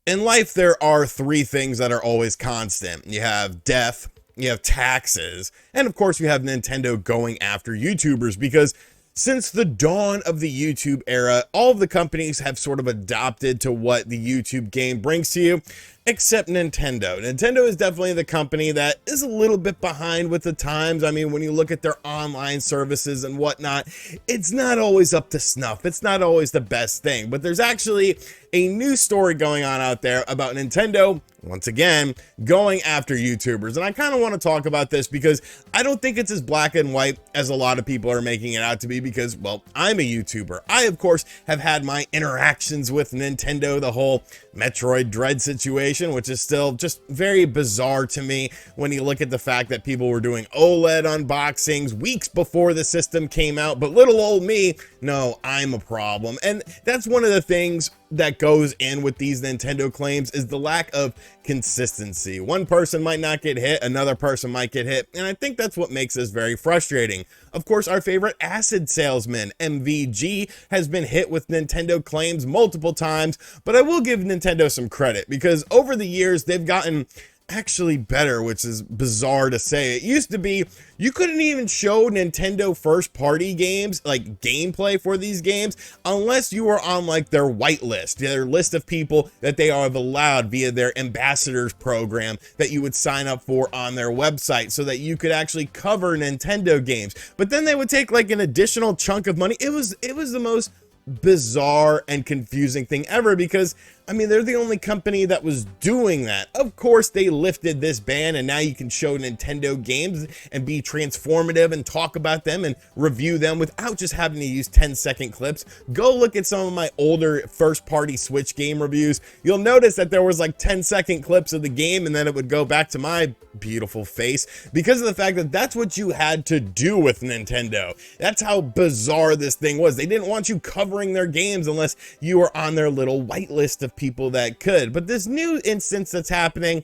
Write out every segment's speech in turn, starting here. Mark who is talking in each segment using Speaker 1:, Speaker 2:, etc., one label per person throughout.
Speaker 1: In life, there are three things that are always constant. You have death, you have taxes, and of course you have Nintendo going after YouTubers, because since the dawn of the YouTube era, all of the companies have sort of adopted to what the YouTube game brings to you, except Nintendo. Nintendo is definitely the company that is a little bit behind with the times. I mean, when you look at their online services and whatnot, it's not always up to snuff. It's not always the best thing, but there's actually a new story going on out there about Nintendo, once again, going after YouTubers. And I kind of want to talk about this because I don't think it's as black and white as a lot of people are making it out to be, because, well, I'm a YouTuber. I, of course, have had my interactions with Nintendo, the whole Metroid Dread situation, which is still just very bizarre to me when you look at the fact that people were doing OLED unboxings weeks before the system came out. But little old me, no, I'm a problem. And that's one of the things that goes in with these Nintendo claims, is the lack of consistency. One person might not get hit, another person might get hit, and I think that's what makes this very frustrating. Of course, our favorite acid salesman, MVG, has been hit with Nintendo claims multiple times, but I will give Nintendo some credit, because over the years they've gotten actually better, which is bizarre to say. It used to be you couldn't even show Nintendo first party games, like gameplay for these games, unless you were on like their whitelist, their list of people that they are allowed via their ambassadors program that you would sign up for on their website, so that you could actually cover Nintendo games. But then they would take like an additional chunk of money. It was the most bizarre and confusing thing ever, because I mean, they're the only company that was doing that. Of course, they lifted this ban, and now you can show Nintendo games and be transformative and talk about them and review them without just having to use 10-second clips. Go look at some of my older first-party Switch game reviews. You'll notice that there was like 10-second clips of the game, and then it would go back to my beautiful face, because of the fact that that's what you had to do with Nintendo. That's how bizarre this thing was. They didn't want you covering their games unless you were on their little whitelist of people that could. But this new instance that's happening,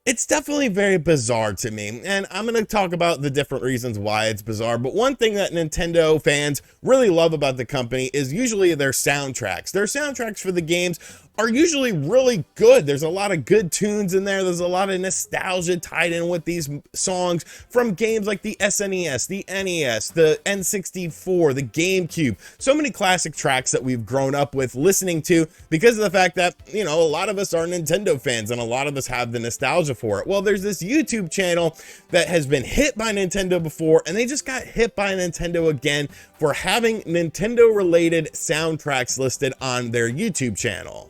Speaker 1: it's definitely very bizarre to me, and I'm going to talk about the different reasons why it's bizarre. But one thing that Nintendo fans really love about the company is usually their soundtracks. Their soundtracks for the games are usually really good. There's a lot of good tunes in there. There's a lot of nostalgia tied in with these songs from games like the SNES, the NES, the N64, the GameCube. So many classic tracks that we've grown up with listening to, because of the fact that, you know, a lot of us are Nintendo fans and a lot of us have the nostalgia for it. Well, there's this YouTube channel that has been hit by Nintendo before, and they just got hit by Nintendo again for having Nintendo related soundtracks listed on their YouTube channel.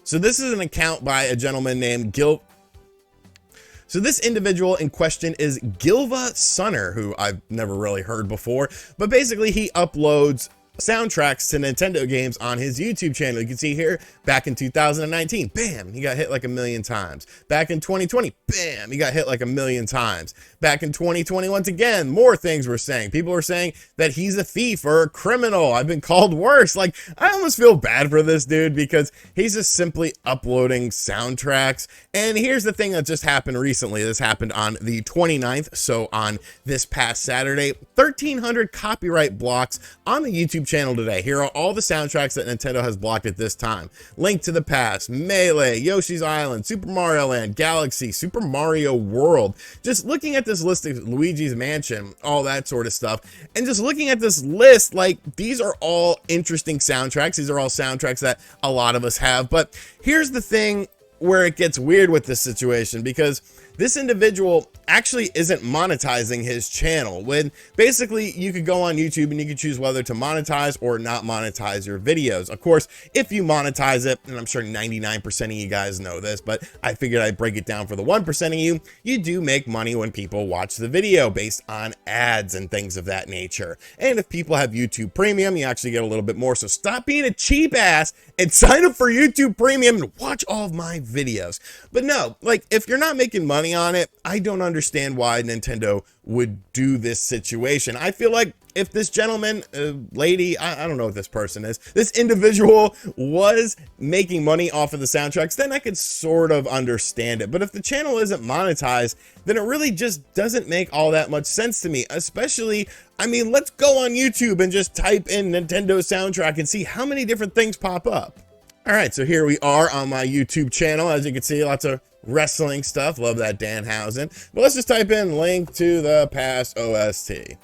Speaker 1: So this is an account by a gentleman named So this individual in question is Gilva Sunner, who I've never really heard before, but basically he uploads soundtracks to Nintendo games on his YouTube channel. You can see here, back in 2019, bam, he got hit like 1,000,000 times. Back in 2020, bam, he got hit like 1,000,000 times. Back in 2020, once again, more things were saying. People were saying that he's a thief or a criminal. I've been called worse. Like, I almost feel bad for this dude, because he's just simply uploading soundtracks. And here's the thing that just happened recently. This happened on the 29th, so on this past Saturday. 1,300 copyright blocks on the YouTube channel today. Here are all the soundtracks that Nintendo has blocked at this time. Link to the Past, Melee, Yoshi's Island, Super Mario Land, Galaxy, Super Mario World. Just looking at this list of Luigi's Mansion, all that sort of stuff, and just looking at this list, like, these are all interesting soundtracks. These are all soundtracks that a lot of us have. But here's the thing where it gets weird with this situation, because this individual actually isn't monetizing his channel. When basically you could go on YouTube and you could choose whether to monetize or not monetize your videos. Of course, if you monetize it, and I'm sure 99% of you guys know this, but I figured I'd break it down for the 1% of you, you do make money when people watch the video based on ads and things of that nature. And if people have YouTube Premium, you actually get a little bit more. So stop being a cheap ass and sign up for YouTube Premium and watch all of my videos. But no, like, if you're not making money on it, I don't understand why Nintendo would do this situation. I feel like if this gentleman, lady, I don't know what this person is, this individual was making money off of the soundtracks, then I could sort of understand it. But if the channel isn't monetized, then it really just doesn't make all that much sense to me. Especially, I mean, let's go on YouTube and just type in Nintendo soundtrack and see how many different things pop up. All right, so here we are on my YouTube channel. As you can see, lots of wrestling stuff. Love that Danhausen. But let's just type in link to the past OST.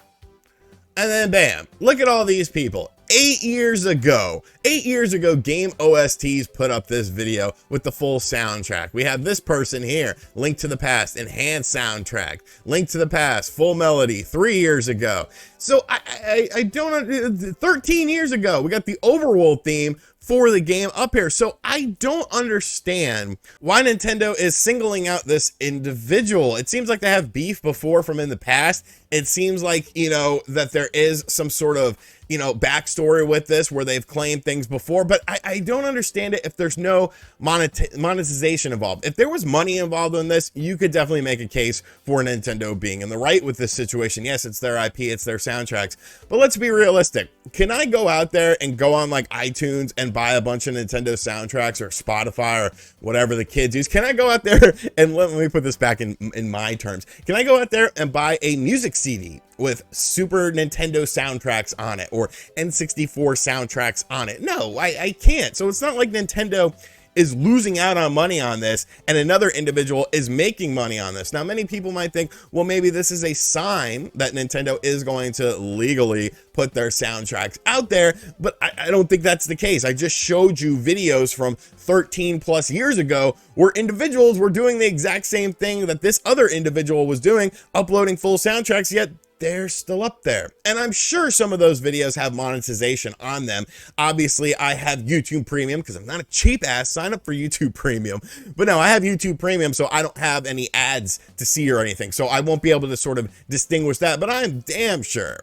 Speaker 1: And then bam, look at all these people. 8 years ago, Game OSTs put up this video with the full soundtrack. We have this person here, Link to the Past, enhanced soundtrack. Link to the Past, full melody, 3 years ago. So I don't, 13 years ago, we got the overworld theme for the game up here. So I don't understand why Nintendo is singling out this individual. It seems like they have beef before from in the past. It seems like, you know, that there is some sort of, you know, backstory with this where they've claimed things before, but I don't understand it if there's no monetization involved. If there was money involved in this, you could definitely make a case for Nintendo being in the right with this situation. Yes, it's their IP, it's their soundtracks, but let's be realistic. Can I go out there and go on like iTunes and buy a bunch of Nintendo soundtracks or Spotify or whatever the kids use? Can I go out there and let me put this back in my terms. Can I go out there and buy a music CD with Super Nintendo soundtracks on it or N64 soundtracks on it? No, I can't. So it's not like Nintendo is losing out on money on this and another individual is making money on this. Now, many people might think, well, maybe this is a sign that Nintendo is going to legally put their soundtracks out there, but I don't think that's the case. I just showed you videos from 13 plus years ago where individuals were doing the exact same thing that this other individual was doing, uploading full soundtracks, yet they're still up there. And I'm sure some of those videos have monetization on them. Obviously, I have YouTube Premium because I'm not a cheap ass. Sign up for YouTube Premium. But no, I have YouTube Premium, so I don't have any ads to see or anything. So I won't be able to sort of distinguish that. But I am damn sure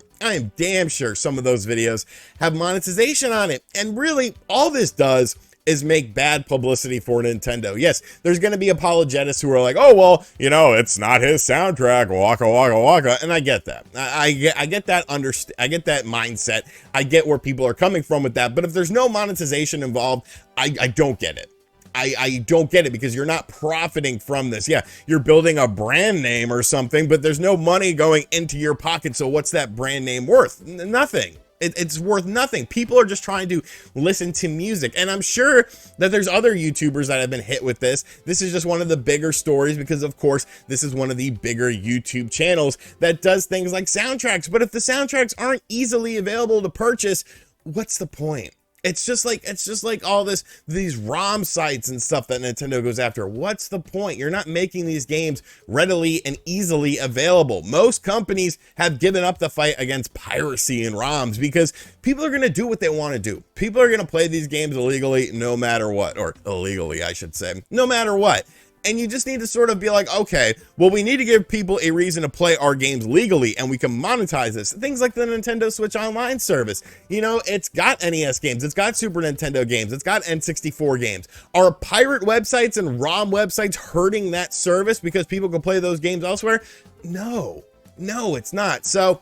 Speaker 1: some of those videos have monetization on it. And really, all this does is make bad publicity for Nintendo. Yes, there's going to be apologetists who are like, oh, well, you know, it's not his soundtrack, waka, waka, waka. And I get that. I get that I get that mindset. I get where people are coming from with that. But if there's no monetization involved, I don't get it. I don't get it because you're not profiting from this. Yeah, you're building a brand name or something, but there's no money going into your pocket. So what's that brand name worth? Nothing. It's worth nothing. People are just trying to listen to music. And I'm sure that there's other YouTubers that have been hit with this. This is just one of the bigger stories because, of course, this is one of the bigger YouTube channels that does things like soundtracks. But if the soundtracks aren't easily available to purchase, what's the point? It's just like all these ROM sites and stuff that Nintendo goes after. What's the point? You're not making these games readily and easily available. Most companies have given up the fight against piracy and ROMs because people are going to do what they want to do. People are going to play these games illegally no matter what, or illegally, I should say, no matter what. And you just need to sort of be like, okay, well, we need to give people a reason to play our games legally and we can monetize this. Things like the Nintendo Switch Online service. You know, it's got NES games. It's got Super Nintendo games. It's got N64 games. Are pirate websites and ROM websites hurting that service because people can play those games elsewhere? No, it's not. So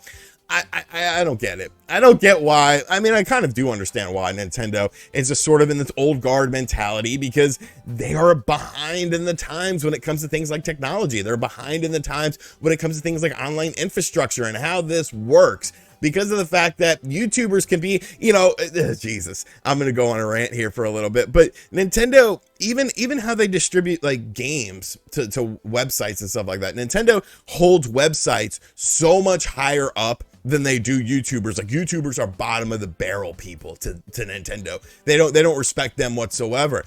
Speaker 1: I don't get it. I don't get why. I mean, I kind of do understand why Nintendo is just sort of in this old guard mentality because they are behind in the times when it comes to things like technology. They're behind in the times when it comes to things like online infrastructure and how this works. Because of the fact that YouTubers can be, you know, Jesus, I'm going to go on a rant here for a little bit, but Nintendo, even how they distribute like games to websites and stuff like that, Nintendo holds websites so much higher up than they do YouTubers. Like YouTubers are bottom of the barrel people to Nintendo. They don't respect them whatsoever.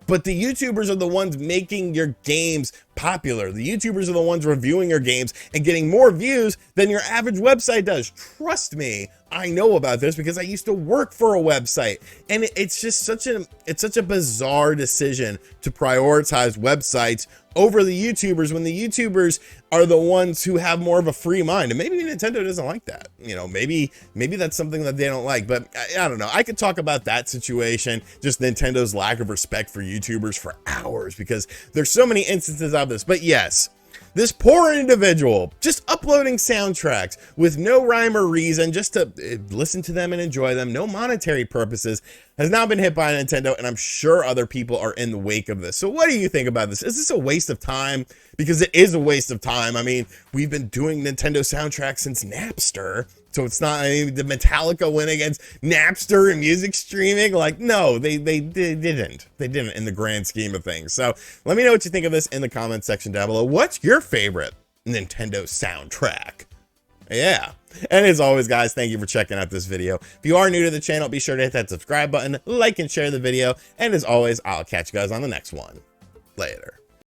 Speaker 1: But the YouTubers are the ones making your games popular. The YouTubers are the ones reviewing your games and getting more views than your average website does. Trust me, I know about this because I used to work for a website. And it's just such a bizarre decision to prioritize websites over the YouTubers when the YouTubers are the ones who have more of a free mind. And maybe Nintendo doesn't like that. You know, maybe that's something that they don't like, but I don't know. I could talk about that situation, just Nintendo's lack of respect for YouTubers for hours because there's so many instances of this. But yes, this poor individual just uploading soundtracks with no rhyme or reason, just to listen to them and enjoy them, no monetary purposes. has now been hit by Nintendo, and I'm sure other people are in the wake of this. So what do you think about this? Is this a waste of time? Because it is a waste of time. I mean, we've been doing Nintendo soundtracks since Napster. So it's not, I mean, did Metallica win against Napster and music streaming? Like, no, they didn't. They didn't in the grand scheme of things. So let me know what you think of this in the comment section down below. What's your favorite Nintendo soundtrack? Yeah. And as always, guys, thank you for checking out this video. If you are new to the channel, be sure to hit that subscribe button, like and share the video. And as always, I'll catch you guys on the next one. Later.